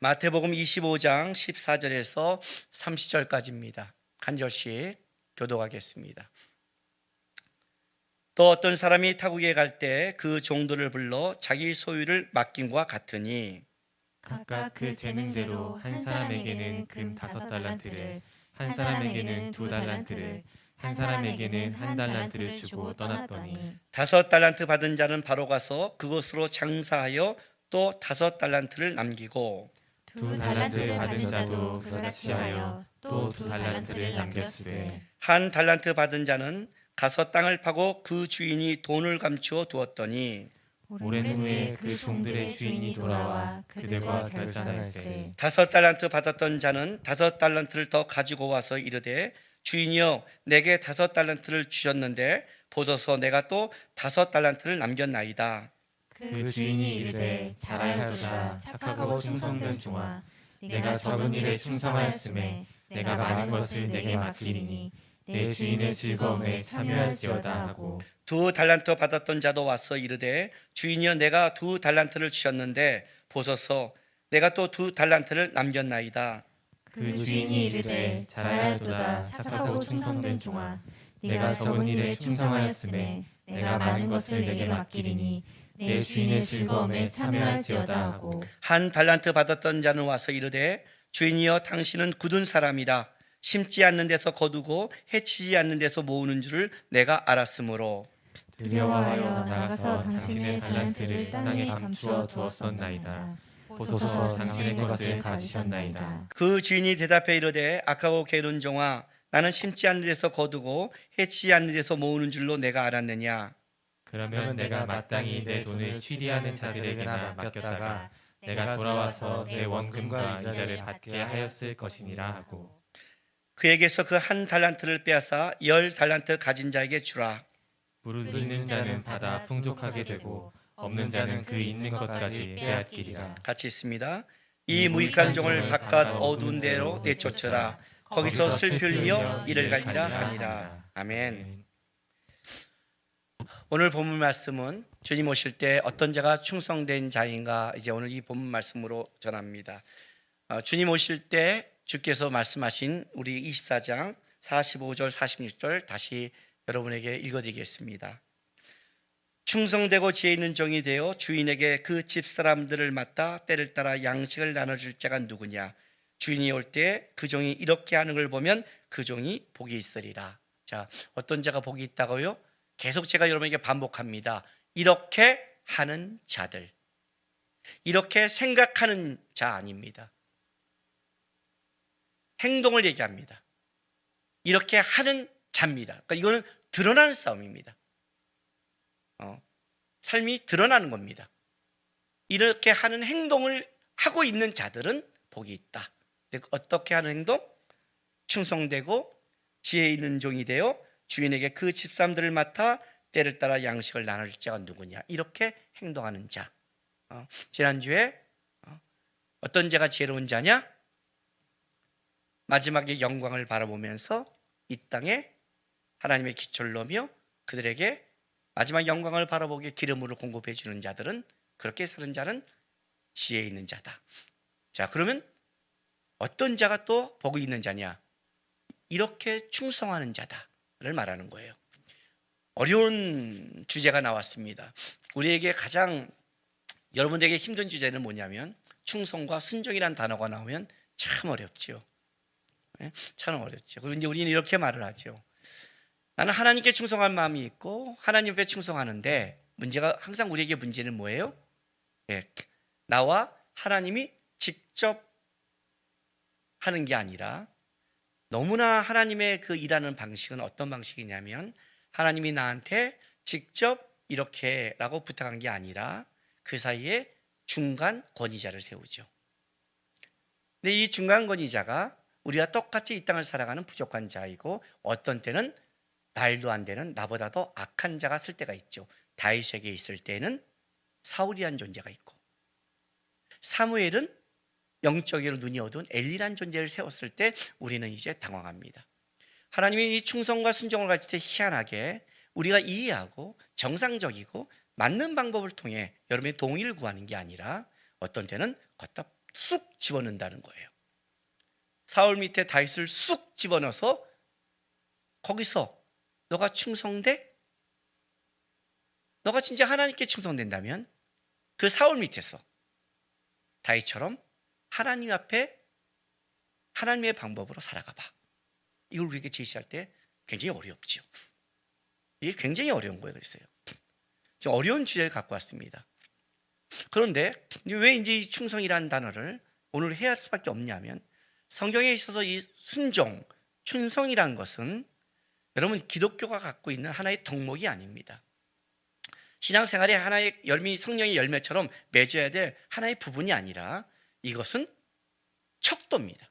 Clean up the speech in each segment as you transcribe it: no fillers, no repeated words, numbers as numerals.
마태복음 25장 14절에서 30절까지입니다. 한 절씩 교독하겠습니다. 또 어떤 사람이 타국에 갈 때 그 종들을 불러 자기 소유를 맡김과 같으니 각각 그 재능대로 한 사람에게는 금 5달란트를, 한 사람에게는 2달란트를, 한 사람에게는 1달란트를 주고 떠났더니 5달란트 받은 자는 바로 가서 그것으로 장사하여 또 5달란트를 남기고 2달란트를 받은 자도 그같이 하여 또 2달란트를 남겼으되 1달란트 받은 자는 가서 땅을 파고 그 주인이 돈을 감추어 두었더니 오랜 후에 그 종들의 주인이 돌아와 그들과 결산할세 5달란트 받았던 자는 5달란트를 더 가지고 와서 이르되 주인이여 내게 5달란트를 주셨는데 보소서 내가 또 5달란트를 남겼나이다. 그 주인이 이르되 잘하였도다 착하고 충성된 종아 내가 적은 일에 충성하였음에 내가 많은 것을 내게 맡기리니 내 주인의 즐거움에 참여할지어다 하고 2달란트 받았던 자도 와서 이르되 주인이여 내가 2달란트를 주셨는데 보소서 내가 또 2달란트를 남겼나이다. 그 주인이 이르되 잘하였도다 착하고 충성된 종아 내가 적은 일에 충성하였음에 내가 많은 것을 내게 맡기리니 내 주인의 즐거움에 참여할지어다 하고 1달란트 받았던 자는 와서 이르되 주인이여 당신은 굳은 사람이라 심지 않는 데서 거두고 해치지 않는 데서 모으는 줄을 내가 알았으므로 두려워하여 나가서 당신의 달란트를 땅에 감추어 두었었나이다. 보소서 당신의 것을 가지셨나이다. 그 주인이 대답해 이르되 악하고 게으른 종아 나는 심지 않는 데서 거두고 해치지 않는 데서 모으는 줄로 내가 알았느냐. 그러면 내가 마땅히 내 돈을 취리하는 자들에게나 맡겼다가 내가 돌아와서 내 원금과 이자를 받게 하였을 것이니라 하고 그에게서 그 1달란트를 빼앗아 10달란트 가진 자에게 주라. 무릇 있는 자는 받아 풍족하게 되고 없는 자는 그 있는 것까지 빼앗기리라. 같이 있습니다. 이 무익한 종을 바깥 어두운 데로 내쫓으라. 거기서 슬플며 이를 갈리라 하니라. 아멘. 오늘 본문 말씀은 주님 오실 때 어떤 자가 충성된 자인가, 이제 오늘 이 본문 말씀으로 전합니다. 주님 오실 때 주께서 말씀하신 우리 24장 45절 46절 다시 여러분에게 읽어드리겠습니다. 충성되고 지혜 있는 종이 되어 주인에게 그 집사람들을 맡아 때를 따라 양식을 나눠줄 자가 누구냐. 주인이 올 때 그 종이 이렇게 하는 걸 보면 그 종이 복이 있으리라. 자, 어떤 자가 복이 있다고요? 계속 제가 여러분에게 반복합니다. 이렇게 하는 자들, 이렇게 생각하는 자 아닙니다. 행동을 얘기합니다. 이렇게 하는 자입니다. 그러니까 이거는 드러나는 싸움입니다. 삶이 드러나는 겁니다. 이렇게 하는 행동을 하고 있는 자들은 복이 있다. 어떻게 하는 행동? 충성되고 지혜 있는 종이 되어 주인에게 그 집사람들을 맡아 때를 따라 양식을 나눌 자가 누구냐. 이렇게 행동하는 자. 지난주에 어떤 자가 지혜로운 자냐? 마지막에 영광을 바라보면서 이 땅에 하나님의 기초를 놓으며 그들에게 마지막 영광을 바라보게 기름으로 공급해 주는 자들은, 그렇게 사는 자는 지혜 있는 자다. 자, 그러면 어떤 자가 또 복이 있는 자냐? 이렇게 충성하는 자다를 말하는 거예요. 어려운 주제가 나왔습니다. 우리에게 가장, 여러분들에게 힘든 주제는 뭐냐면 충성과 순종이라는 단어가 나오면 참 어렵죠. 참 어렵죠. 그런데 우리는 이렇게 말을 하죠. 나는 하나님께 충성할 마음이 있고 하나님 앞에 충성하는데, 문제가 항상 우리에게 문제는 뭐예요? 나와 하나님이 직접 하는 게 아니라, 너무나 하나님의 그 일하는 방식은 어떤 방식이냐면 하나님이 나한테 직접 이렇게라고 부탁한 게 아니라 그 사이에 중간 권위자를 세우죠. 근데 이 중간 권위자가 우리가 똑같이 이 땅을 살아가는 부족한 자이고, 어떤 때는 말도 안 되는 나보다 더 악한 자가 쓸 때가 있죠. 다윗에게 있을 때는 사울이란 존재가 있고, 사무엘은 영적으로 눈이 어두운 엘리란 존재를 세웠을 때 우리는 이제 당황합니다. 하나님이 이 충성과 순종을 가질 때 희한하게 우리가 이해하고 정상적이고 맞는 방법을 통해 여러분의 동의를 구하는 게 아니라 어떤 때는 걷다 쑥 집어넣는다는 거예요. 사울 밑에 다윗을 쑥 집어넣어서 거기서 너가 충성돼? 너가 진짜 하나님께 충성된다면 그 사울 밑에서 다윗처럼 하나님 앞에 하나님의 방법으로 살아가 봐. 이걸 우리에게 제시할 때 굉장히 어렵죠. 이게 굉장히 어려운 거예요. 그랬어요. 지금 어려운 주제를 갖고 왔습니다. 그런데 왜 이제 이 충성이라는 단어를 오늘 해야 할 수밖에 없냐면 성경에 있어서 이 순종, 충성이라는 것은 여러분 기독교가 갖고 있는 하나의 덕목이 아닙니다. 신앙생활의 하나의 열미, 성령의 열매처럼 맺어야 될 하나의 부분이 아니라 이것은 척도입니다.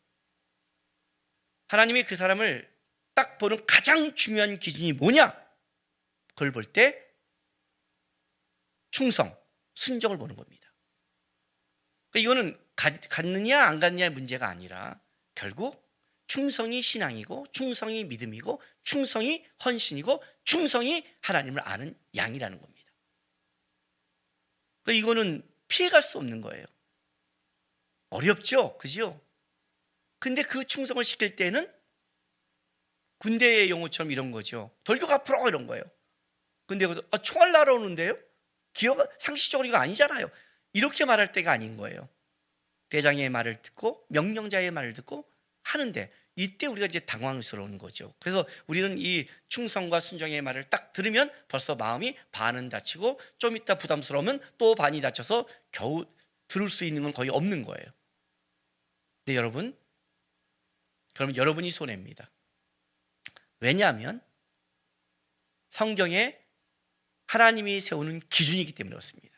하나님이 그 사람을 딱 보는 가장 중요한 기준이 뭐냐? 그걸 볼 때 충성, 순종을 보는 겁니다. 그러니까 이거는 갖느냐 안 갖느냐의 문제가 아니라 결국 충성이 신앙이고 충성이 믿음이고 충성이 헌신이고 충성이 하나님을 아는 양이라는 겁니다. 그러니까 이거는 피해갈 수 없는 거예요. 어렵죠? 그죠? 근데 그 충성을 시킬 때는 군대의 용어처럼 이런 거죠. 돌격 앞으로 이런 거예요. 근데 총알 날아오는데요? 상식적으로 이거 아니잖아요. 이렇게 말할 때가 아닌 거예요. 대장의 말을 듣고 명령자의 말을 듣고 하는데 이때 우리가 이제 당황스러운 거죠. 그래서 우리는 이 충성과 순종의 말을 딱 들으면 벌써 마음이 반은 닫히고 좀 이따 부담스러우면 또 반이 닫혀서 겨우 들을 수 있는 건 거의 없는 거예요. 근데 여러분, 그러면 여러분이 손해입니다. 왜냐하면 성경에 하나님이 세우는 기준이기 때문에 그렇습니다.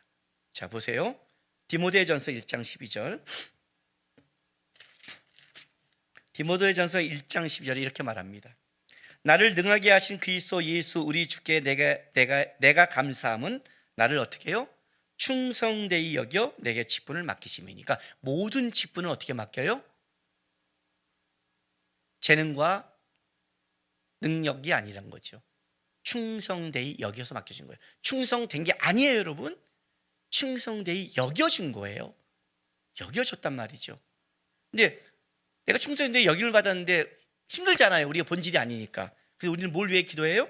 자, 보세요. 디모데전서 1장 12절. 디모데전서 1장 12절에 이렇게 말합니다. 나를 능하게 하신 그리스도 예수 우리 주께 내가 감사함은 나를 어떻게 해요? 충성되이 여겨 내게 직분을 맡기심이니까. 모든 직분을 어떻게 맡겨요? 재능과 능력이 아니란 거죠. 충성되이 여겨서 맡겨준 거예요. 충성된 게 아니에요, 여러분. 충성되이 여겨준 거예요. 여겨줬단 말이죠. 근데 내가 충성되이 여김을 받았는데 힘들잖아요. 우리가 본질이 아니니까. 그래서 우리는 뭘 위해 기도해요?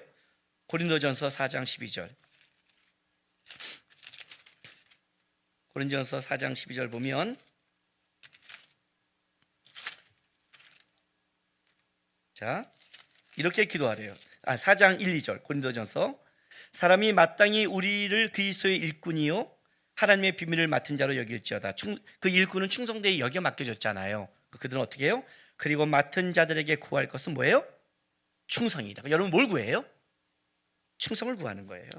고린도전서 4장 12절. 고린도전서 4장 12절 보면 자, 이렇게 기도하래요. 4장 1, 2절 고린도전서. 사람이 마땅히 우리를 그리스도의 일꾼이요 하나님의 비밀을 맡은 자로 여길지어다. 그 일꾼은 충성되이 여겨 맡겨졌잖아요. 그들은 어떻게 해요? 그리고 맡은 자들에게 구할 것은 뭐예요? 충성이다. 여러분 뭘 구해요? 충성을 구하는 거예요.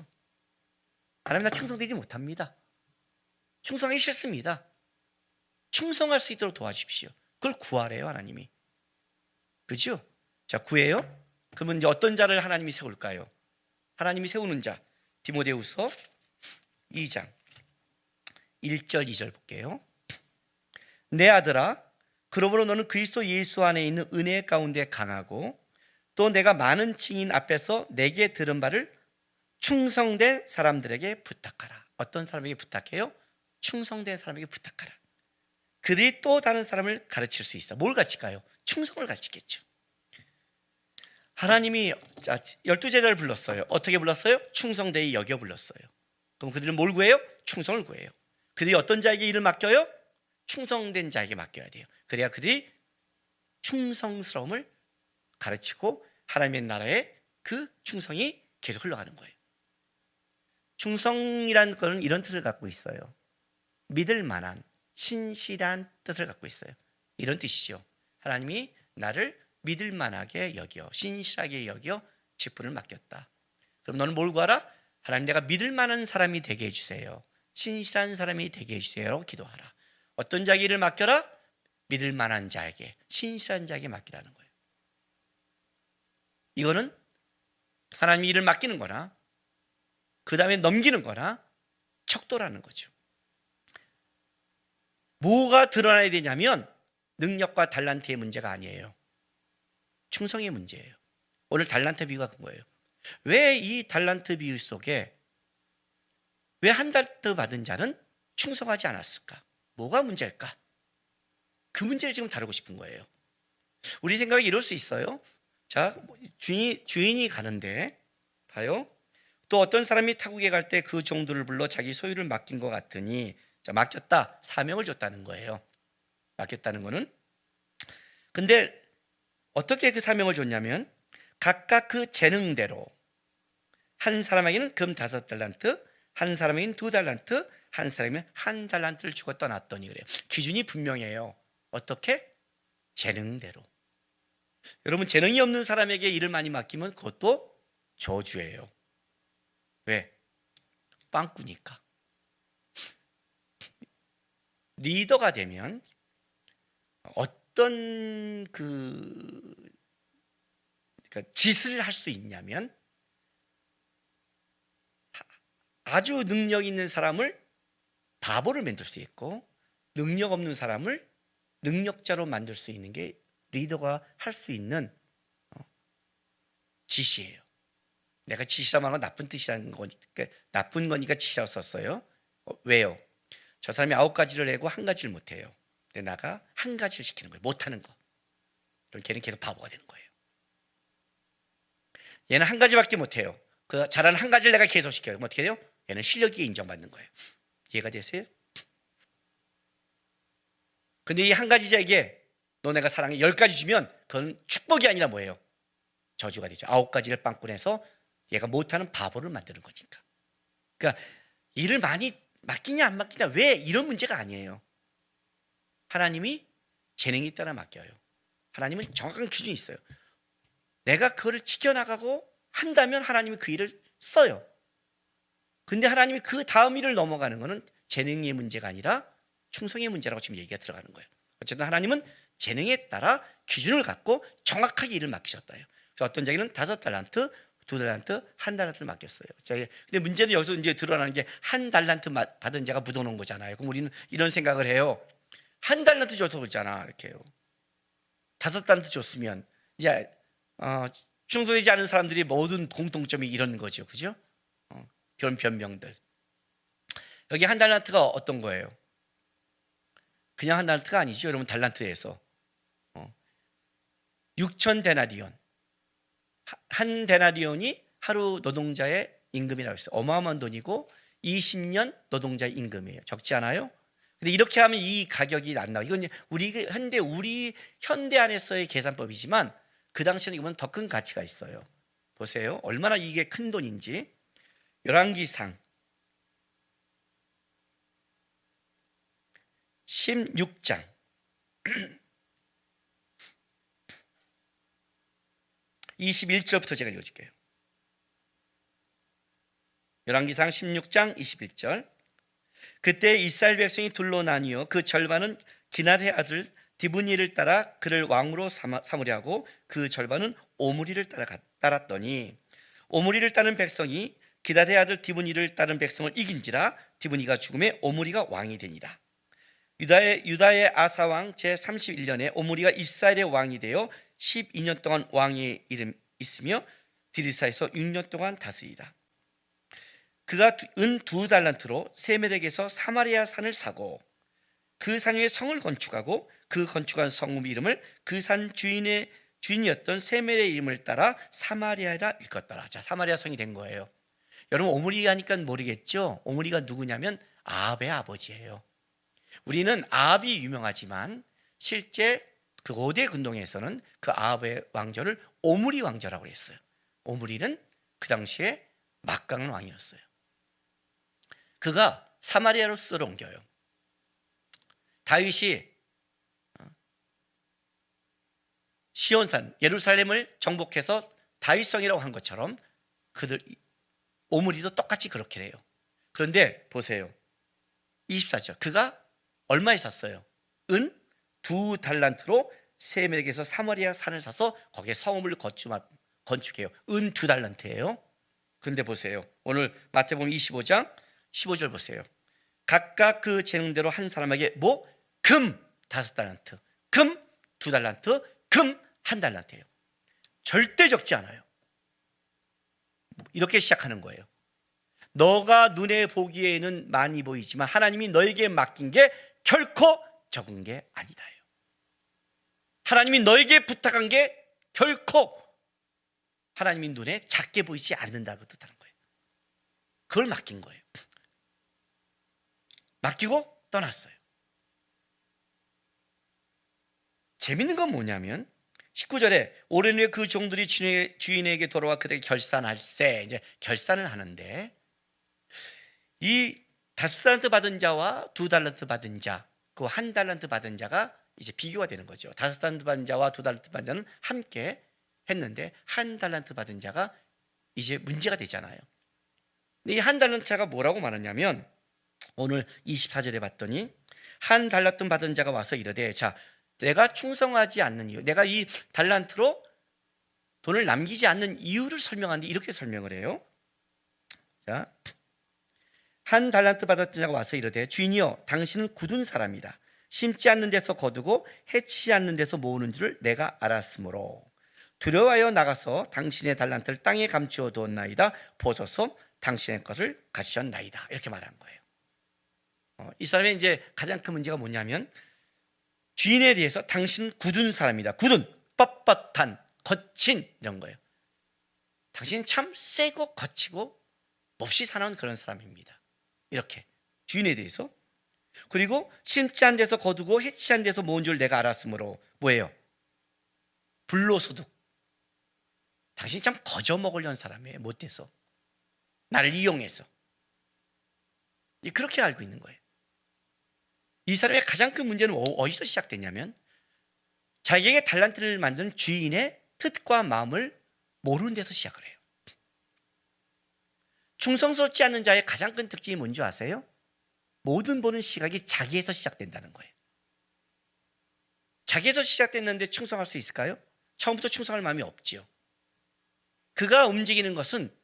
하나님 나 충성되지 못합니다. 충성하기 싫습니다. 충성할 수 있도록 도와주십시오. 그걸 구하래요, 하나님이. 그죠? 자, 구해요. 그러면 이제 어떤 자를 하나님이 세울까요? 하나님이 세우는 자, 디모데후서 2장 1절 2절 볼게요. 내 아들아, 그러므로 너는 그리스도 예수 안에 있는 은혜 가운데 강하고 또 내가 많은 증인 앞에서 내게 들은 바를 충성된 사람들에게 부탁하라. 어떤 사람에게 부탁해요? 충성된 사람에게 부탁하라. 그들이 또 다른 사람을 가르칠 수 있어. 뭘 가르칠까요? 충성을 가르치겠죠. 하나님이 12제자를 불렀어요. 어떻게 불렀어요? 충성되이 여겨 불렀어요. 그럼 그들은 뭘 구해요? 충성을 구해요. 그들이 어떤 자에게 일을 맡겨요? 충성된 자에게 맡겨야 돼요. 그래야 그들이 충성스러움을 가르치고 하나님의 나라에 그 충성이 계속 흘러가는 거예요. 충성이라는 것은 이런 뜻을 갖고 있어요. 믿을 만한, 신실한 뜻을 갖고 있어요. 이런 뜻이죠. 하나님이 나를 믿을 만하게 여겨, 신실하게 여겨 직분을 맡겼다. 그럼 너는 뭘 구하라? 하나님, 내가 믿을 만한 사람이 되게 해주세요. 신실한 사람이 되게 해주세요. 기도하라. 어떤 자에게 일을 맡겨라? 믿을 만한 자에게, 신실한 자에게 맡기라는 거예요. 이거는 하나님이 일을 맡기는 거나 그 다음에 넘기는 거나 척도라는 거죠. 뭐가 드러나야 되냐면 능력과 달란트의 문제가 아니에요. 충성의 문제예요. 오늘 달란트 비유가 그 거예요. 왜 이 달란트 비유 속에 왜 한 달란트 받은 자는 충성하지 않았을까? 뭐가 문제일까? 그 문제를 지금 다루고 싶은 거예요. 우리 생각이 이럴 수 있어요. 자, 주인이 가는데 봐요. 또 어떤 사람이 타국에 갈 때 그 종들을 불러 자기 소유를 맡긴 것 같으니, 자, 맡겼다, 사명을 줬다는 거예요. 맡겼다는 거는. 근데 어떻게 그 사명을 줬냐면 각각 그 재능대로 한 사람에게는 금 5달란트, 한 사람에게는 2달란트, 한 사람에게는 1달란트를 주고 떠났더니 그래요. 기준이 분명해요. 어떻게? 재능대로. 여러분, 재능이 없는 사람에게 일을 많이 맡기면 그것도 저주예요. 왜? 빵꾸니까. 리더가 되면 어떤 그러니까 짓을 할 수 있냐면, 아주 능력 있는 사람을 바보를 만들 수 있고 능력 없는 사람을 능력자로 만들 수 있는 게 리더가 할 수 있는 짓이에요. 내가 짓이라고 하는 건 나쁜 뜻이라는 거니까, 나쁜 거니까 짓이라고 썼어요. 왜요? 저 사람이 9가지를 해고 1가지를 못해요. 근데 나가 1가지를 시키는 거예요. 못하는 거. 그럼 걔는 계속 바보가 되는 거예요. 얘는 1가지밖에 못해요. 그 잘하는 1가지를 내가 계속 시켜요. 그럼 어떻게 돼요? 얘는 실력이 인정받는 거예요. 이해가 되세요? 근데 이 1가지자에게 너 내가 사랑해 10가지 주면 그건 축복이 아니라 뭐예요? 저주가 되죠. 9가지를 빵꾸내서 얘가 못하는 바보를 만드는 거니까. 그러니까 일을 많이 맡기냐 안 맡기냐, 왜, 이런 문제가 아니에요. 하나님이 재능에 따라 맡겨요. 하나님은 정확한 기준이 있어요. 내가 그거를 지켜나가고 한다면 하나님이 그 일을 써요. 근데 하나님이 그 다음 일을 넘어가는 것은 재능의 문제가 아니라 충성의 문제라고 지금 얘기가 들어가는 거예요. 어쨌든 하나님은 재능에 따라 기준을 갖고 정확하게 일을 맡기셨다요. 그래서 어떤 자기는 5달란트, 2달란트, 1달란트를 맡겼어요. 근데 문제는 여기서 이제 드러나는 게 1달란트 받은 자가 묻어놓은 거잖아요. 그럼 우리는 이런 생각을 해요. 1달란트 줘도 그렇잖아, 이렇게 해요. 5달란트 줬으면 이제 충성되지 않은 사람들이 모든 공통점이 이런 거죠, 그죠? 그런 변명들. 여기 1달란트가 어떤 거예요? 그냥 1달란트가 아니죠, 여러분. 달란트에서 6,000데나리온, 한 데나리온이 하루 노동자의 임금이라고 했어요. 어마어마한 돈이고 20년 노동자의 임금이에요. 적지 않아요? 근데 이렇게 하면 이 가격이 안 나와요. 이건 우리 현대 안에서의 계산법이지만 그 당시에는 이건 더 큰 가치가 있어요. 보세요, 얼마나 이게 큰 돈인지. 열왕기상 16장 21절부터 제가 읽어줄게요. 열왕기상 16장 21절. 그때 이스라엘 백성이 둘로 나뉘어 그 절반은 기낫의 아들 디브니를 따라 그를 왕으로 삼으려 하고 그 절반은 오므리를 따랐더니 오므리를 따른 백성이 기낫의 아들 디브니를 따른 백성을 이긴지라 디브니가 죽음에 오므리가 왕이 되니라. 유다의 아사 왕 제31년에 오므리가 이스라엘의 왕이 되어 12년 동안 왕의 이름 있으며 디르사에서 6년 동안 다스리라. 그가 은 2달란트로 세메렉에서 사마리아 산을 사고 그 산 위에 성을 건축하고 그 건축한 성 이름을 그 산 주인이었던 세멜의 이름을 따라 사마리아라 일컫더라. 자, 사마리아 성이 된 거예요. 여러분, 오므리 하니까 모르겠죠? 오므리가 누구냐면 아합의 아버지예요. 우리는 아합이 유명하지만 실제 그 5대 근동에서는 그 아합의 왕조를 오므리 왕조라고 했어요. 오므리는 그 당시에 막강한 왕이었어요. 그가 사마리아로 수도를 옮겨요. 다윗이 시온산 예루살렘을 정복해서 다윗성이라고 한 것처럼 오므리도 똑같이 그렇게 해요. 그런데 보세요, 24절. 그가 얼마에 샀어요? 은 2달란트로 세멜에게서 사마리아 산을 사서 거기에 성읍을 건축해요. 은 2달란트예요. 그런데 보세요, 오늘 마태복음 25장 15절 보세요. 각각 그 재능대로 한 사람에게 금 5달란트, 금 2달란트, 금 1달란트예요. 절대 적지 않아요. 이렇게 시작하는 거예요. 너가 눈에 보기에는 많이 보이지만 하나님이 너에게 맡긴 게 결코 적은 게 아니다요. 하나님이 너에게 부탁한 게 결코 하나님의 눈에 작게 보이지 않는다고 뜻하는 거예요. 그걸 맡긴 거예요. 맡기고 떠났어요. 재밌는 건 뭐냐면 19절에 오랜 후에 그 종들이 주인에게 돌아와 그에게 결산할세, 이제 결산을 하는데, 이 5달란트 받은 자와 2달란트 받은 자, 그 1달란트 받은 자가 이제 비교가 되는 거죠. 5달란트 받은 자와 2달란트 받은 자는 함께 했는데 1달란트 받은 자가 이제 문제가 되잖아요. 근데 이 1달란트 자가 뭐라고 말하냐면, 오늘 24절에 봤더니 1달란트 받은 자가 와서 이르되, 자, 내가 충성하지 않는 이유, 내가 이 달란트로 돈을 남기지 않는 이유를 설명하는데 이렇게 설명을 해요. 자, 1달란트 받은 자가 와서 이르되, 주인이여, 당신은 굳은 사람이라 심지 않는 데서 거두고 해치지 않는 데서 모으는 줄을 내가 알았으므로 두려워하여 나가서 당신의 달란트를 땅에 감추어 두었나이다. 보소서, 당신의 것을 가지셨나이다. 이렇게 말한 거예요. 이 사람의 이제 가장 큰 문제가 뭐냐면, 주인에 대해서 당신은 굳은 사람이다. 굳은, 뻣뻣한, 거친, 이런 거예요. 당신은 참 세고 거치고 몹시 사나운 그런 사람입니다. 이렇게 주인에 대해서. 그리고 심지 않은 데서 거두고 해치 않은 데서 모은 줄 내가 알았으므로, 뭐예요? 불로소득. 당신이 참 거저먹으려는 사람이에요. 못돼서, 나를 이용해서. 그렇게 알고 있는 거예요. 이 사람의 가장 큰 문제는 어디서 시작됐냐면, 자기에게 달란트를 만든 주인의 뜻과 마음을 모르는 데서 시작을 해요. 충성스럽지 않은 자의 가장 큰 특징이 뭔지 아세요? 모든 보는 시각이 자기에서 시작된다는 거예요. 자기에서 시작됐는데 충성할 수 있을까요? 처음부터 충성할 마음이 없지요. 그가 움직이는 것은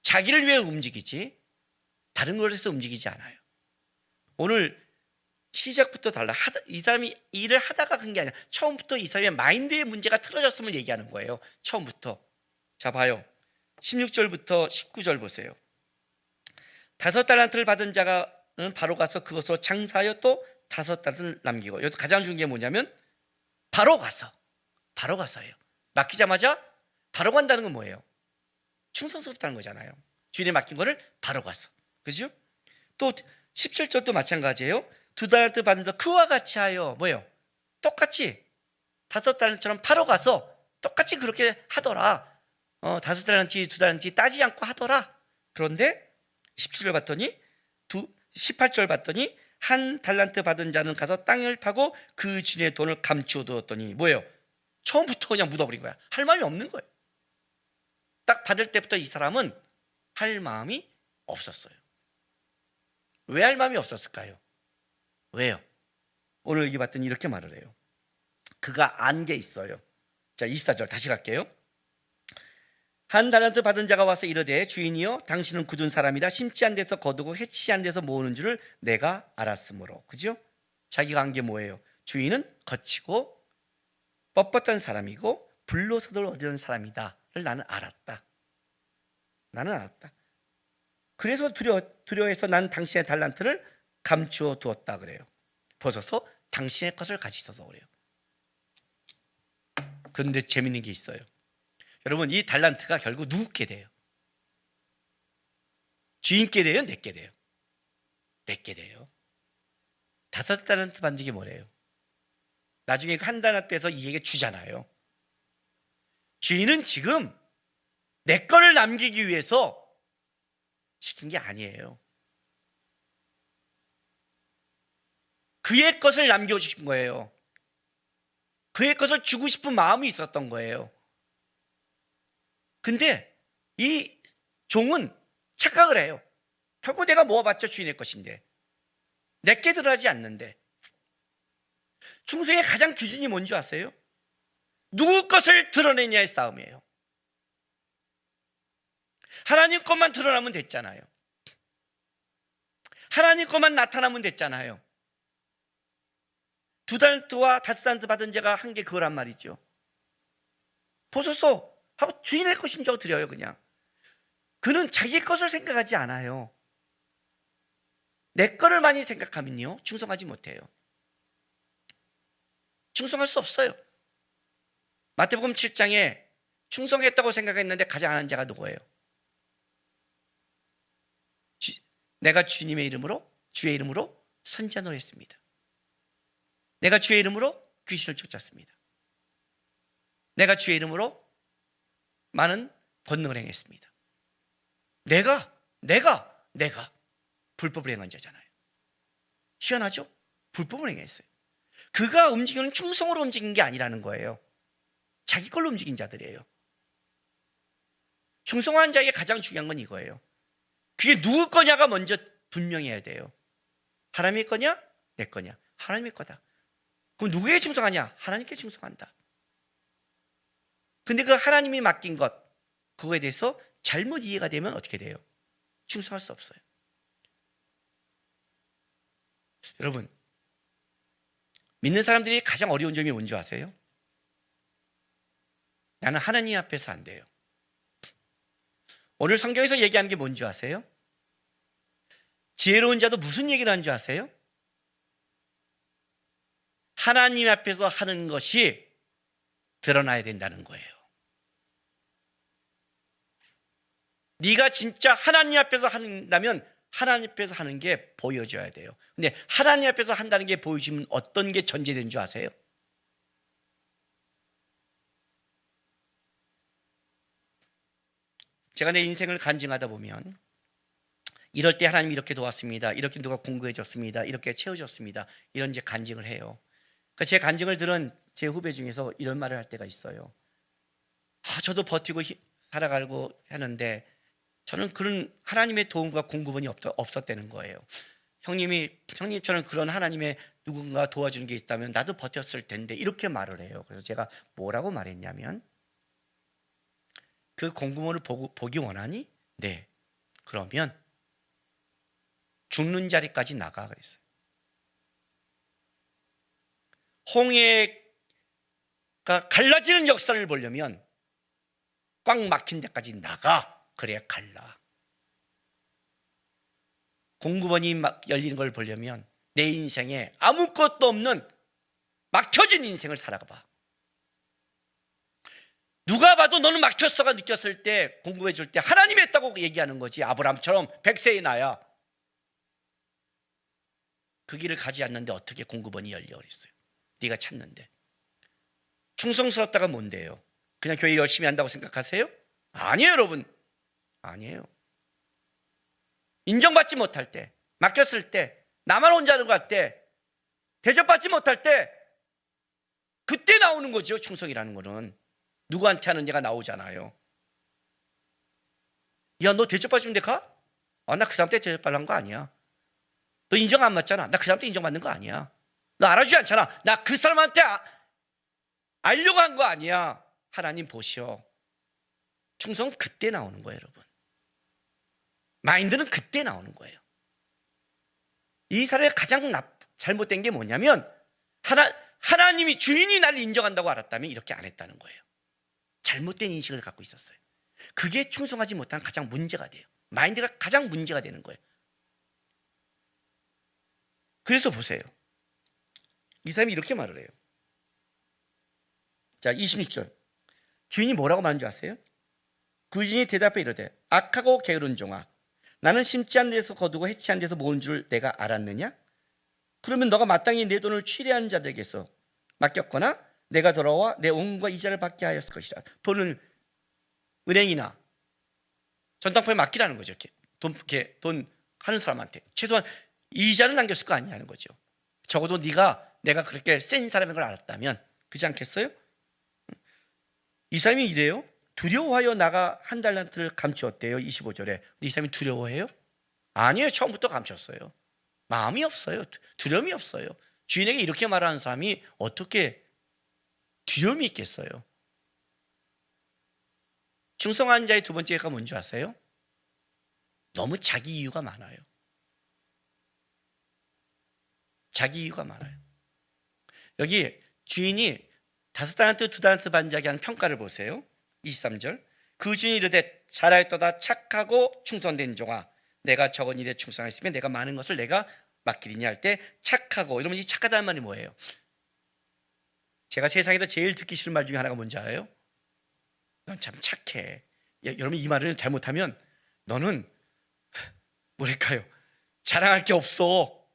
자기를 위해 움직이지 다른 것에서 움직이지 않아요. 오늘 시작부터 달라. 이 사람이 일을 하다가 간 게 아니라 처음부터 이 사람의 마인드의 문제가 틀어졌음을 얘기하는 거예요. 처음부터. 자, 봐요. 16절부터 19절 보세요. 5달란트를 받은 자는 바로 가서 그것으로 장사하여 또 5달란트를 남기고, 여기 가장 중요한 게 뭐냐면 바로 가서예요. 맡기자마자 바로 간다는 건 뭐예요? 충성스럽다는 거잖아요. 주인에 맡긴 거를 바로 가서. 그죠? 또 17절도 마찬가지예요. 2달란트 받은 자 그와 같이 하여, 뭐예요? 똑같이 5달란트처럼 바로 가서 똑같이 그렇게 하더라. 5달란트, 2달란트 따지지 않고 하더라. 그런데 17절 봤더니 18절 봤더니 1달란트 받은 자는 가서 땅을 파고 그 주인의 돈을 감추어 두었더니, 뭐예요? 처음부터 그냥 묻어버린 거야. 할 마음이 없는 거예요. 딱 받을 때부터 이 사람은 할 마음이 없었어요. 왜 할 마음이 없었을까요? 왜요? 오늘 여기 봤더니 이렇게 말을 해요. 그가 안 게 있어요. 자, 24절 다시 갈게요. 1달란트 받은 자가 와서 이르되, 주인이여, 당신은 굳은 사람이라 심지 않은 데서 거두고 해치지 않은 데서 모으는 줄을 내가 알았으므로. 그죠? 자기가 한 게 뭐예요? 주인은 거치고 뻣뻣한 사람이고 불로소득을 얻은 사람이다를 나는 알았다. 그래서 두려워해서 난 당신의 달란트를 감추어 두었다 그래요. 보소서, 당신의 것을 가지셔서 그래요. 그런데 재밌는 게 있어요. 여러분, 이 달란트가 결국 누구께 돼요? 주인께 돼요? 내게 돼요? 내게 돼요. 5달란트 받은 게 뭐래요? 나중에 1달란트 빼서 이에게 주잖아요. 주인은 지금 내 거를 남기기 위해서 시킨 게 아니에요. 그의 것을 남겨주신 거예요. 그의 것을 주고 싶은 마음이 있었던 거예요. 근데 이 종은 착각을 해요. 결국 내가 모아봤자 주인의 것인데, 내게 들어가지 않는데. 충성의 가장 기준이 뭔지 아세요? 누구 것을 드러내냐의 싸움이에요. 하나님 것만 드러나면 됐잖아요. 하나님 것만 나타나면 됐잖아요. 2달란트와 5달란트 받은 자가 한 게 그거란 말이죠. 보소서 하고 주인의 것인 줄 드려요. 그냥 그는 자기 것을 생각하지 않아요. 내 거를 많이 생각하면요, 충성하지 못해요. 충성할 수 없어요. 마태복음 7장에 충성했다고 생각했는데 가장 안 한 자가 누구예요? 내가 주님의 이름으로, 주의 이름으로 선지자노를 했습니다. 내가 주의 이름으로 귀신을 쫓았습니다. 내가 주의 이름으로 많은 권능을 행했습니다. 내가 불법을 행한 자잖아요. 희한하죠? 불법을 행했어요. 그가 움직이는 충성으로 움직인 게 아니라는 거예요. 자기 걸로 움직인 자들이에요. 충성한 자에게 가장 중요한 건 이거예요. 그게 누구 거냐가 먼저 분명해야 돼요. 하나님의 거냐? 내 거냐? 하나님의 거다. 그럼 누구에게 충성하냐? 하나님께 충성한다. 근데 그 하나님이 맡긴 것, 그거에 대해서 잘못 이해가 되면 어떻게 돼요? 충성할 수 없어요. 여러분, 믿는 사람들이 가장 어려운 점이 뭔지 아세요? 나는 하나님 앞에서 안 돼요. 오늘 성경에서 얘기하는 게 뭔지 아세요? 지혜로운 자도 무슨 얘기를 하는 줄 아세요? 하나님 앞에서 하는 것이 드러나야 된다는 거예요. 네가 진짜 하나님 앞에서 한다면 하나님 앞에서 하는 게 보여줘야 돼요. 근데 하나님 앞에서 한다는 게 보여지면 어떤 게 전제된 줄 아세요? 제가 내 인생을 간증하다 보면 이럴 때 하나님이 이렇게 도왔습니다. 이렇게 누가 공급해 줬습니다. 이렇게 채워줬습니다. 이런 이제 간증을 해요. 그러니까 제 간증을 들은 제 후배 중에서 이런 말을 할 때가 있어요. 저도 버티고 살아가고 하는데 저는 그런 하나님의 도움과 공급원이 없었다는 거예요. 형님처럼 그런 하나님의 누군가 도와주는 게 있다면 나도 버텼을 텐데 이렇게 말을 해요. 그래서 제가 뭐라고 말했냐면 그 공급원을 보기 원하니? 네. 그러면 죽는 자리까지 나가 그랬어요. 홍해가 갈라지는 역사를 보려면 꽉 막힌 데까지 나가. 그래야 갈라. 공급원이 열리는 걸 보려면 내 인생에 아무것도 없는 막혀진 인생을 살아가 봐. 누가 봐도 너는 막혔어가 느꼈을 때 공급해 줄 때 하나님이 했다고 얘기하는 거지. 아브라함처럼 100세의 나야. 그 길을 가지 않는데 어떻게 공급원이 열려 그랬어요. 네가 찾는데. 충성스럽다가 뭔데요? 그냥 교회 열심히 한다고 생각하세요? 아니에요, 여러분. 아니에요. 인정받지 못할 때, 맡겼을 때, 나만 혼자 갈 때, 대접받지 못할 때, 그때 나오는 거죠. 충성이라는 거는. 누구한테 하는 얘가 나오잖아요. 야, 너 대접받으면 돼 가? 나 그 사람 때 대접받는 거 아니야. 너 인정 안 받잖아. 나 그 사람 때 인정받는 거 아니야. 너 알아주지 않잖아. 나 그 사람한테 알려고 한 거 아니야. 하나님 보시오. 충성은 그때 나오는 거예요, 여러분. 마인드는 그때 나오는 거예요. 이 사람의 가장 잘못된 게 뭐냐면 하나님이 주인이 나를 인정한다고 알았다면 이렇게 안 했다는 거예요. 잘못된 인식을 갖고 있었어요. 그게 충성하지 못한 가장 문제가 돼요. 마인드가 가장 문제가 되는 거예요. 그래서 보세요. 이 사람이 이렇게 말을 해요. 자, 26절. 주인이 뭐라고 말하는 줄 아세요? 그 주인이 대답해 이르되 악하고 게으른 종아, 나는 심지 않은 데서 거두고 해치한 데서 모은 줄 내가 알았느냐? 그러면 너가 마땅히 내 돈을 취리하는 자들에게서 맡겼거나 내가 돌아와 내 원금과 이자를 받게 하였을 것이다. 돈을 은행이나 전당포에 맡기라는 거죠. 이렇게 돈 하는 사람한테 최소한 이자는 남겼을 거 아니냐는 거죠. 적어도 내가 그렇게 센 사람인 걸 알았다면, 그렇지 않겠어요? 이 사람이 이래요. 두려워하여 나가 한 달란트를 감추었대요. 25절에. 이 사람이 두려워해요? 아니에요. 처음부터 감췄어요. 마음이 없어요. 두려움이 없어요. 주인에게 이렇게 말하는 사람이 어떻게 두려움이 있겠어요? 충성한 자의 두 번째가 뭔지 아세요? 너무 자기 이유가 많아요. 자기 이유가 많아요. 여기 주인이 5달란트 2달란트 받은 자에게 하는 평가를 보세요. 23절. 그 주인이 이르되 잘하였도다 착하고 충성된 종아, 내가 적은 일에 충성했으면 내가 많은 것을 내가 맡기리니 할 때 착하고, 이러면 이 착하다는 말이 뭐예요? 제가 세상에서 제일 듣기 싫은 말 중에 하나가 뭔지 알아요? 넌 참 착해. 여러분 이 말을 잘못하면 너는 뭐랄까요? 자랑할 게 없어.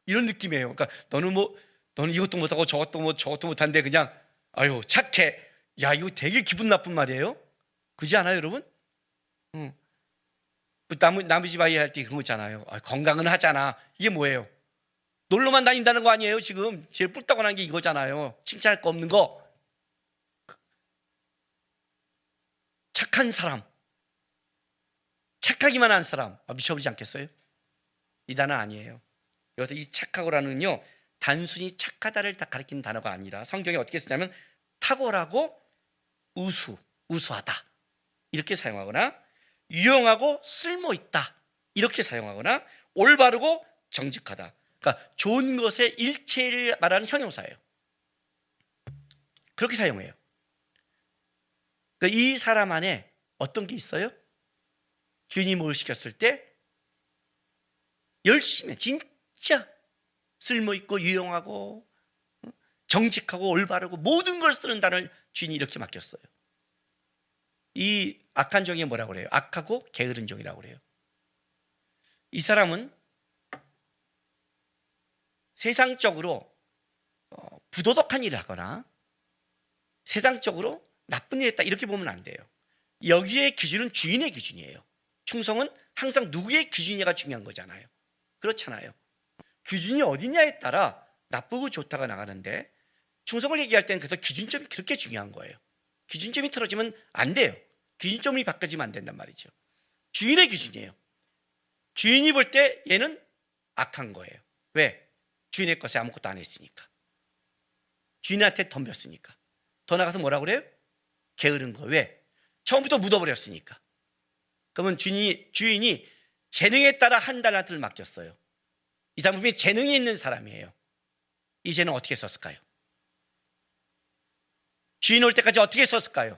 이런 느낌이에요. 그러니까 너는 이것도 못하고 저것도 못한데 그냥 아유 착해. 야 이거 되게 기분 나쁜 말이에요. 그지 않아요, 여러분? 응. 남의 집 아이 할 때 그런 거 있잖아요. 건강은 하잖아. 이게 뭐예요? 놀러만 다닌다는 거 아니에요? 지금 제일 뿔따고난 게 이거잖아요. 칭찬할 거 없는 거. 착한 사람, 착하기만 한 사람 미쳐버리지 않겠어요? 이 단어 아니에요. 여기서 이 착하고라는요 단순히 착하다를 다 가리키는 단어가 아니라 성경에 어떻게 쓰냐면 탁월하고 우수하다 이렇게 사용하거나 유용하고 쓸모있다 이렇게 사용하거나 올바르고 정직하다. 그러니까 좋은 것의 일체를 말하는 형용사예요. 그렇게 사용해요. 그러니까 이 사람 안에 어떤 게 있어요? 주인이 뭘 시켰을 때 열심히 진짜 쓸모있고 유용하고 정직하고 올바르고 모든 걸 쓰는 단어를 주인이 이렇게 맡겼어요. 이 악한 종이 뭐라고 그래요? 악하고 게으른 종이라고 그래요. 이 사람은 세상적으로 부도덕한 일을 하거나 세상적으로 나쁜 일을 했다 이렇게 보면 안 돼요. 여기에 기준은 주인의 기준이에요. 충성은 항상 누구의 기준이냐가 중요한 거잖아요. 그렇잖아요. 기준이 어디냐에 따라 나쁘고 좋다가 나가는데 충성을 얘기할 때는 그래서 기준점이 그렇게 중요한 거예요. 기준점이 틀어지면 안 돼요. 기준점이 바뀌어지면 안 된단 말이죠. 주인의 기준이에요. 주인이 볼 때 얘는 악한 거예요. 왜? 주인의 것에 아무것도 안 했으니까. 주인한테 덤볐으니까. 더 나가서 뭐라고 그래요? 게으른 거. 왜? 처음부터 묻어버렸으니까. 그러면 주인이 재능에 따라 한 달란트를 맡겼어요. 이 사람이 재능이 있는 사람이에요. 이 재능 어떻게 썼을까요? 주인 올 때까지 어떻게 썼을까요?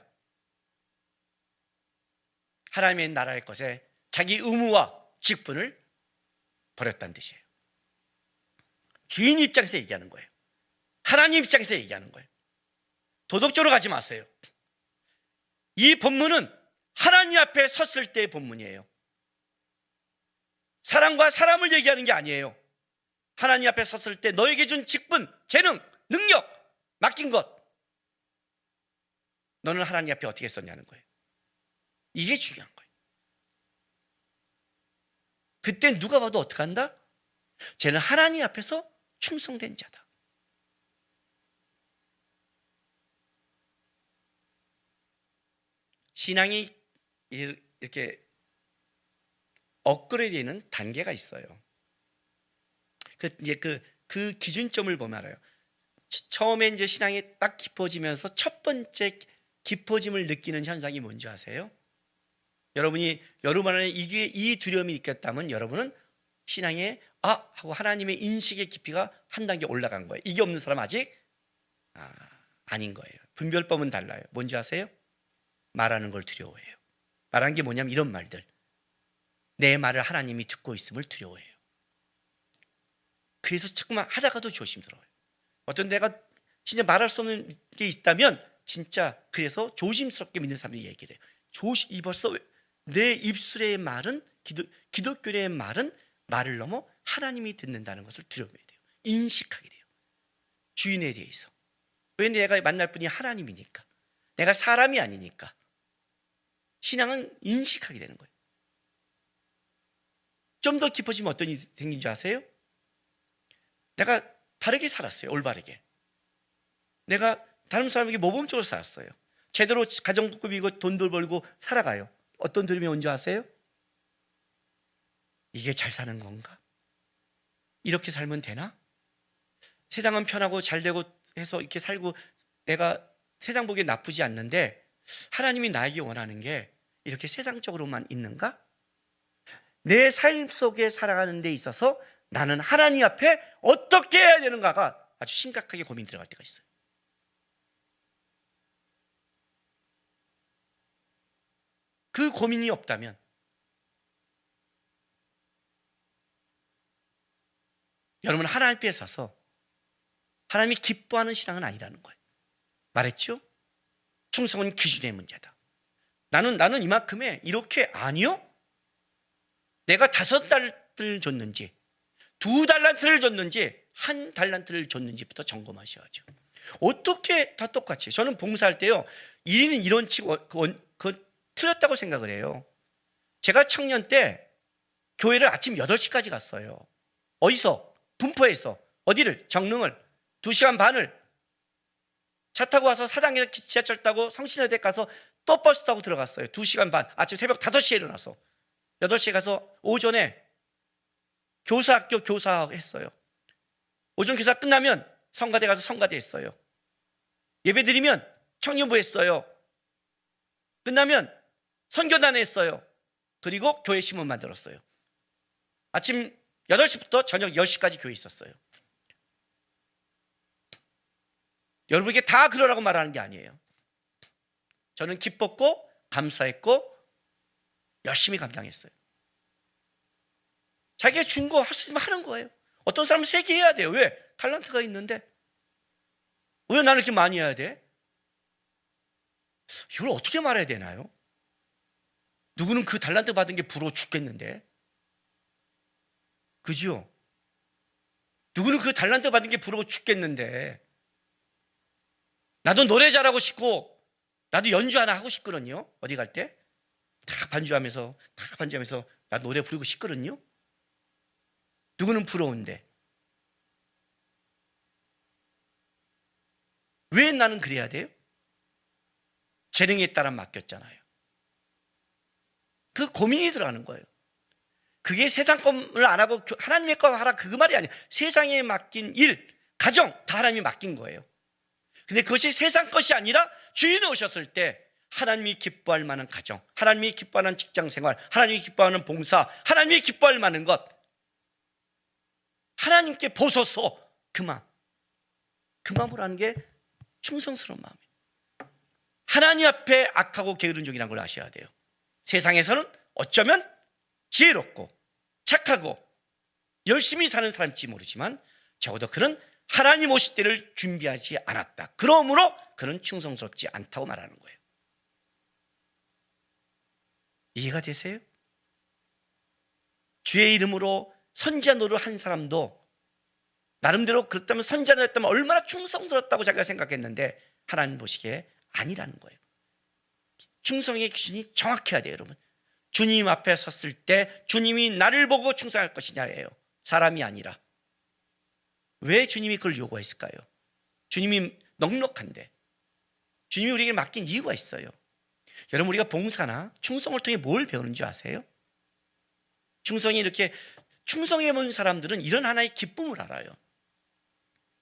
하나님의 나라의 것에 자기 의무와 직분을 버렸다는 뜻이에요. 주인 입장에서 얘기하는 거예요. 하나님 입장에서 얘기하는 거예요. 도덕적으로 가지 마세요. 이 본문은 하나님 앞에 섰을 때의 본문이에요. 사람과 사람을 얘기하는 게 아니에요. 하나님 앞에 섰을 때 너에게 준 직분, 재능, 능력, 맡긴 것 너는 하나님 앞에 어떻게 썼냐는 거예요. 이게 중요한 거예요. 그때 누가 봐도 어떻게 한다? 쟤는 하나님 앞에서 충성된 자다. 신앙이 이렇게 업그레이드되는 단계가 있어요. 그 기준점을 보면 알아요. 처음에 이제 신앙이 딱 깊어지면서 첫 번째 깊어짐을 느끼는 현상이 뭔지 아세요? 여러분 안에 이 두려움이 있겠다면 여러분은 신앙에 하고 하나님의 인식의 깊이가 한 단계 올라간 거예요. 이게 없는 사람 아직 아닌 거예요. 분별법은 달라요. 뭔지 아세요? 말하는 걸 두려워해요. 말하는 게 뭐냐면 이런 말들. 내 말을 하나님이 듣고 있음을 두려워해요. 그래서 자꾸만 하다가도 조심스러워요. 어떤 내가 진짜 말할 수 없는 게 있다면 진짜 그래서 조심스럽게 믿는 사람들이 얘기를 해요. 이 벌써 내 입술의 말은 기독교의 말은 말을 넘어 하나님이 듣는다는 것을 두려워해야 돼요. 인식하게 돼요. 주인에 대해서. 왜 내가 만날 분이 하나님이니까. 내가 사람이 아니니까. 신앙은 인식하게 되는 거예요. 좀 더 깊어지면 어떤 일이 생긴 줄 아세요? 내가 바르게 살았어요. 올바르게. 내가 다른 사람에게 모범적으로 살았어요. 제대로 가정 꾸리고 돈도 벌고 살아가요. 어떤 들음이 온 줄 아세요? 이게 잘 사는 건가? 이렇게 살면 되나? 세상은 편하고 잘 되고 해서 이렇게 살고 내가 세상 보기에 나쁘지 않는데 하나님이 나에게 원하는 게 이렇게 세상적으로만 있는가? 내 삶 속에 살아가는 데 있어서 나는 하나님 앞에 어떻게 해야 되는가가 아주 심각하게 고민 들어갈 때가 있어요. 그 고민이 없다면 여러분 하나님 앞에 서서 하나님이 기뻐하는 신앙은 아니라는 거예요. 말했죠? 충성은 기준의 문제다. 나는 이만큼에 이렇게 아니요? 내가 5달란트를 줬는지 2달란트를 줬는지 1달란트를 줬는지부터 점검하셔야죠. 어떻게 다 똑같이 저는 봉사할 때요 1인은 이런 치고 틀렸다고 생각을 해요. 제가 청년 때 교회를 아침 8시까지 갔어요. 어디서? 분포에서. 어디를? 정릉을 2시간 반을 차 타고 와서 사당에서 지하철 타고 성신여대 가서 또 버스 타고 들어갔어요. 2시간 반. 아침 새벽 5시에 일어나서 8시에 가서 오전에 교사학교 교사했어요. 오전 교사 끝나면 성가대 가서 성가대 했어요. 예배 드리면 청년부 했어요. 끝나면 선교단 했어요. 그리고 교회 신문 만들었어요. 아침 8시부터 저녁 10시까지 교회에 있었어요. 여러분에게 다 그러라고 말하는 게 아니에요. 저는 기뻤고 감사했고 열심히 감당했어요. 자기가 준 거 할 수 있으면 하는 거예요. 어떤 사람은 3개 해야 돼요. 왜? 달란트가 있는데 왜 나는 이렇게 많이 해야 돼? 이걸 어떻게 말해야 되나요? 누구는 그 달란트 받은 게 부러워 죽겠는데, 그죠? 누구는 그 달란트 받은 게 부러워 죽겠는데, 나도 노래 잘하고 싶고 나도 연주 하나 하고 싶거든요. 어디 갈 때 다 반주하면서 나 노래 부르고 싶거든요. 누구는 부러운데 왜 나는 그래야 돼요? 재능에 따라 맡겼잖아요. 그 고민이 들어가는 거예요. 그게 세상 것을 안 하고 하나님의 것 하라 그 말이 아니에요. 세상에 맡긴 일, 가정 다 하나님이 맡긴 거예요. 근데 그것이 세상 것이 아니라 주인이 오셨을 때 하나님이 기뻐할 만한 가정, 하나님이 기뻐하는 직장생활, 하나님이 기뻐하는 봉사, 하나님이 기뻐할 만한 것, 하나님께 보소서 그 마음으로 하는 게 충성스러운 마음이에요. 하나님 앞에 악하고 게으른 종이라는 걸 아셔야 돼요. 세상에서는 어쩌면 지혜롭고 착하고 열심히 사는 사람일지 모르지만 적어도 그는 하나님 오실 때를 준비하지 않았다. 그러므로 그는 충성스럽지 않다고 말하는 거예요. 이해가 되세요? 주의 이름으로 선지자 노릇을 한 사람도 나름대로 그렇다면 선지자를 했다면 얼마나 충성스럽다고 자기가 생각했는데 하나님 보시기에 아니라는 거예요. 충성의 기준이 정확해야 돼요, 여러분. 주님 앞에 섰을 때 주님이 나를 보고 충성할 것이냐예요. 사람이 아니라. 왜 주님이 그걸 요구했을까요? 주님이 넉넉한데 주님이 우리에게 맡긴 이유가 있어요. 여러분, 우리가 봉사나 충성을 통해 뭘 배우는 줄 아세요? 충성해 본 사람들은 이런 하나의 기쁨을 알아요.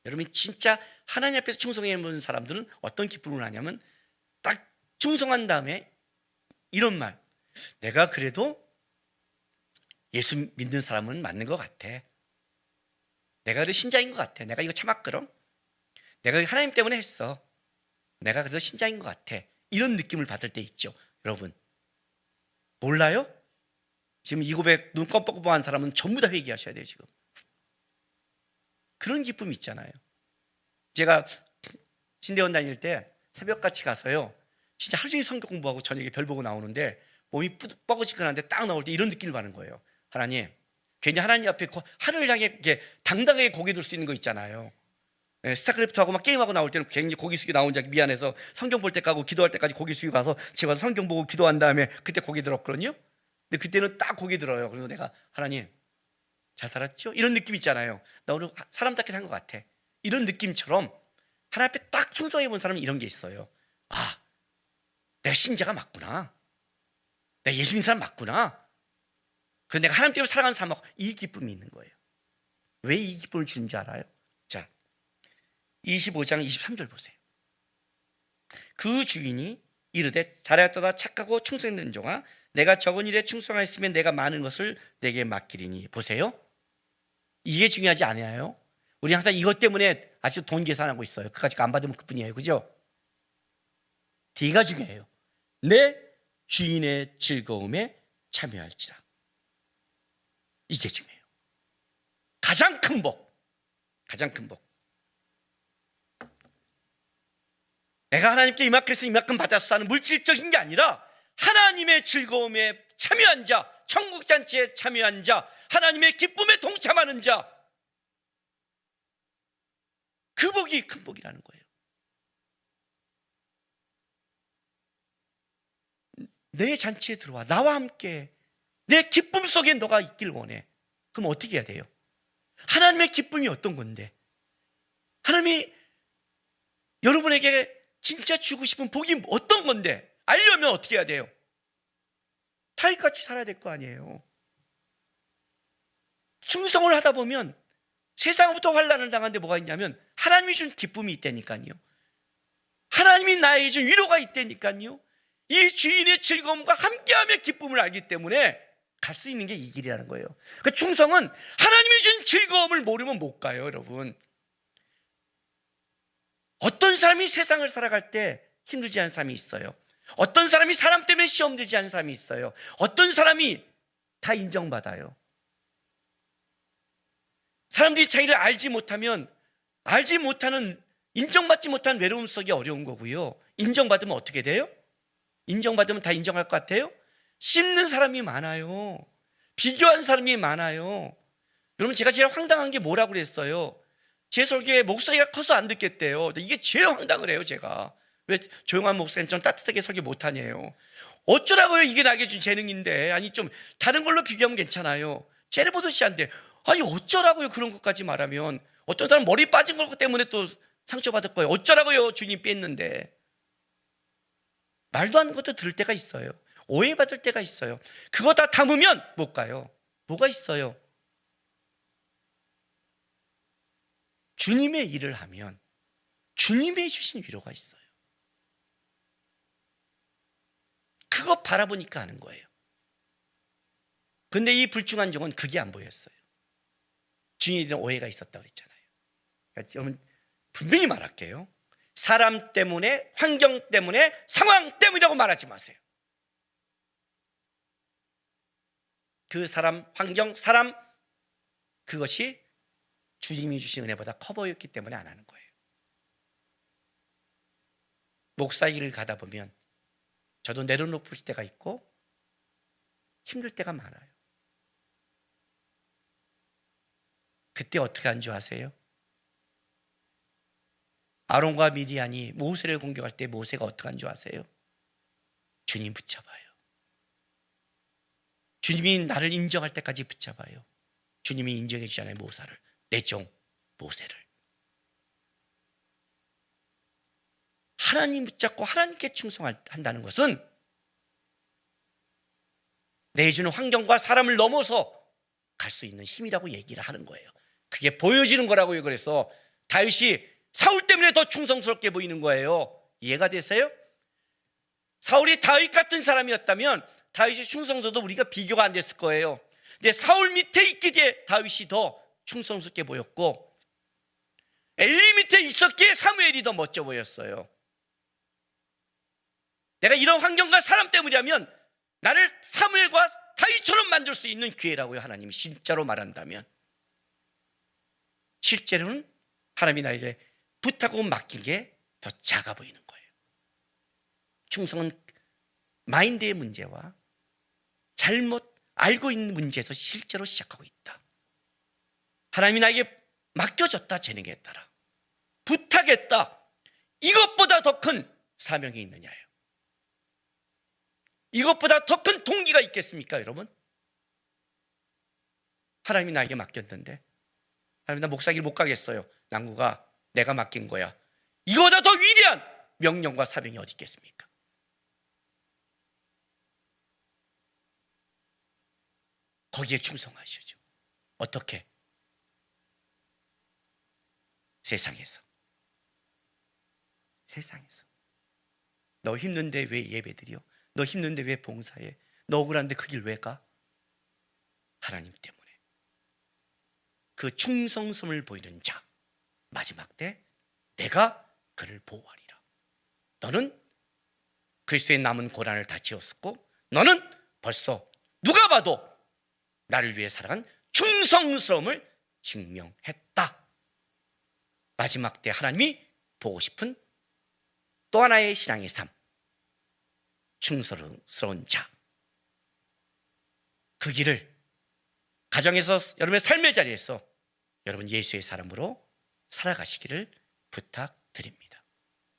여러분, 진짜 하나님 앞에서 충성해 본 사람들은 어떤 기쁨을 하냐면 딱 충성한 다음에 이런 말, 내가 그래도 예수 믿는 사람은 맞는 것 같아. 내가 그래도 신자인 것 같아. 내가 이거 참았거든. 내가 하나님 때문에 했어. 내가 그래도 신자인 것 같아. 이런 느낌을 받을 때 있죠. 여러분, 몰라요? 지금 이 고백 눈 껌뻑껌뻑 한 사람은 전부 다 회개하셔야 돼요. 지금 그런 기쁨이 있잖아요. 제가 신대원 다닐 때 새벽같이 가서요, 진짜 하루 종일 성경 공부하고 저녁에 별 보고 나오는데 몸이 뻐근지근한데 딱 나올 때 이런 느낌을 받는 거예요. 하나님, 괜히 하나님 앞에 하늘을 향해 이렇게 당당하게 고개 들 수 있는 거 있잖아요. 스타크래프트하고 막 게임하고 나올 때는 굉장히 고개 숙이고 나온 자 미안해서 성경 볼 때까지 기도할 때까지 고개 숙이고 가서 집에 가서 성경 보고 기도한 다음에 그때 고개 들었거든요. 근데 그때는 딱 고개 들어요. 그래서 내가 하나님 잘 살았죠? 이런 느낌 있잖아요. 나 오늘 사람답게 산 것 같아. 이런 느낌처럼 하나님 앞에 딱 충성해 본 사람은 이런 게 있어요. 아, 내가 신자가 맞구나. 내가 예수 믿는 사람 맞구나. 그래서 내가 하나님 때문에 살아가는 사람하고 이 기쁨이 있는 거예요. 왜 이 기쁨을 주는 줄 알아요? 자, 25장 23절 보세요. 그 주인이 이르되 잘하였도다 착하고 충성된 종아, 내가 적은 일에 충성하였으면 내가 많은 것을 내게 맡기리니. 보세요, 이게 중요하지 않아요? 우리 항상 이것 때문에 아직도 돈 계산하고 있어요. 그까지 안 받으면 그뿐이에요. 그죠? D가 중요해요. 내 주인의 즐거움에 참여할지라. 이게 중요해요. 가장 큰 복. 내가 하나님께 이만큼에서 이만큼 받았어 하는 물질적인 게 아니라 하나님의 즐거움에 참여한 자, 천국잔치에 참여한 자, 하나님의 기쁨에 동참하는 자, 그 복이 큰 복이라는 거예요. 내 잔치에 들어와 나와 함께 내 기쁨 속에 너가 있길 원해. 그럼 어떻게 해야 돼요? 하나님의 기쁨이 어떤 건데? 하나님이 여러분에게 진짜 주고 싶은 복이 어떤 건데? 알려면 어떻게 해야 돼요? 타일같이 살아야 될 거 아니에요. 충성을 하다 보면 세상부터 환난을 당하는데 뭐가 있냐면 하나님이 준 기쁨이 있다니까요. 하나님이 나에게 준 위로가 있다니까요. 이 주인의 즐거움과 함께함의 기쁨을 알기 때문에 갈 수 있는 게 이 길이라는 거예요. 그 충성은 하나님이 준 즐거움을 모르면 못 가요, 여러분. 어떤 사람이 세상을 살아갈 때 힘들지 않은 사람이 있어요. 어떤 사람이 사람 때문에 시험 들지 않은 사람이 있어요. 어떤 사람이 다 인정받아요. 사람들이 자기를 알지 못하면 알지 못하는, 인정받지 못한 외로움 속이 어려운 거고요. 인정받으면 어떻게 돼요? 인정받으면 다 인정할 것 같아요? 씹는 사람이 많아요. 비교한 사람이 많아요. 여러분, 제가 제일 황당한 게 뭐라고 그랬어요? 제 설교에 목소리가 커서 안 듣겠대요. 이게 제일 황당을 해요. 제가 왜 조용한 목사님 좀 따뜻하게 설교 못하냐요. 어쩌라고요? 이게 나에게 준 재능인데. 아니, 좀 다른 걸로 비교하면 괜찮아요. 제레보드 씨한테 아니 어쩌라고요? 그런 것까지 말하면 어떤 사람 머리 빠진 것 때문에 또 상처받을 거예요. 어쩌라고요? 주님 뺐는데. 말도 안 되는 것도 들을 때가 있어요. 오해받을 때가 있어요. 그거 다 담으면 못 가요. 뭐가 있어요? 주님의 일을 하면 주님의 주신 위로가 있어요. 그거 바라보니까 하는 거예요. 근데 이 불충한 종은 그게 안 보였어요. 주인에 대한 오해가 있었다고 그랬잖아요. 그러니까 여러분, 분명히 말할게요. 사람 때문에, 환경 때문에, 상황 때문이라고 말하지 마세요. 그 사람, 환경, 사람, 그것이 주님이 주신 은혜보다 커 보였기 때문에 안 하는 거예요. 목사 일을 가다 보면 저도 내려놓을 때가 있고 힘들 때가 많아요. 그때 어떻게 한 줄 아세요? 아론과 미디안이 모세를 공격할 때 모세가 어떻게 한 줄 아세요? 주님 붙잡아요. 주님이 나를 인정할 때까지 붙잡아요. 주님이 인정해 주잖아요. 모사를, 내 종 모세를. 하나님 붙잡고 하나님께 충성한다는 것은 내주는 환경과 사람을 넘어서 갈 수 있는 힘이라고 얘기를 하는 거예요. 그게 보여지는 거라고요. 그래서 다윗이 사울 때문에 더 충성스럽게 보이는 거예요. 이해가 되세요? 사울이 다윗 같은 사람이었다면 다윗의 충성도도 우리가 비교가 안 됐을 거예요. 근데 사울 밑에 있기에 다윗이 더 충성스럽게 보였고, 엘리 밑에 있었기에 사무엘이 더 멋져 보였어요. 내가 이런 환경과 사람 때문이라면 나를 사무엘과 다윗처럼 만들 수 있는 기회라고요. 하나님이 진짜로 말한다면. 실제로는 하나님이 나에게 부탁하고 맡긴 게 더 작아 보이는 거예요. 충성은 마인드의 문제와 잘못 알고 있는 문제에서 실제로 시작하고 있다. 하나님이 나에게 맡겨줬다. 재능에 따라 부탁했다. 이것보다 더 큰 사명이 있느냐요. 이것보다 더 큰 동기가 있겠습니까, 여러분? 하나님이 나에게 맡겼는데 하나님, 나 목사길 못 가겠어요. 남구가 내가 맡긴 거야. 이거보다 더 위대한 명령과 사명이 어디 있겠습니까? 거기에 충성하시죠. 어떻게? 세상에서 너 힘든데 왜 예배드려? 너 힘든데 왜 봉사해? 너 억울한데 그 길 왜 가? 하나님 때문에. 그 충성심을 보이는 자, 마지막 때 내가 그를 보호하리라. 너는 그리스도의 남은 고난을 다 채웠고, 너는 벌써 누가 봐도 나를 위해 살아간 충성스러움을 증명했다. 마지막 때 하나님이 보고 싶은 또 하나의 신앙의 삶, 충성스러운 자. 그 길을 가정에서, 여러분의 삶의 자리에서 여러분 예수의 사람으로 살아가시기를 부탁드립니다.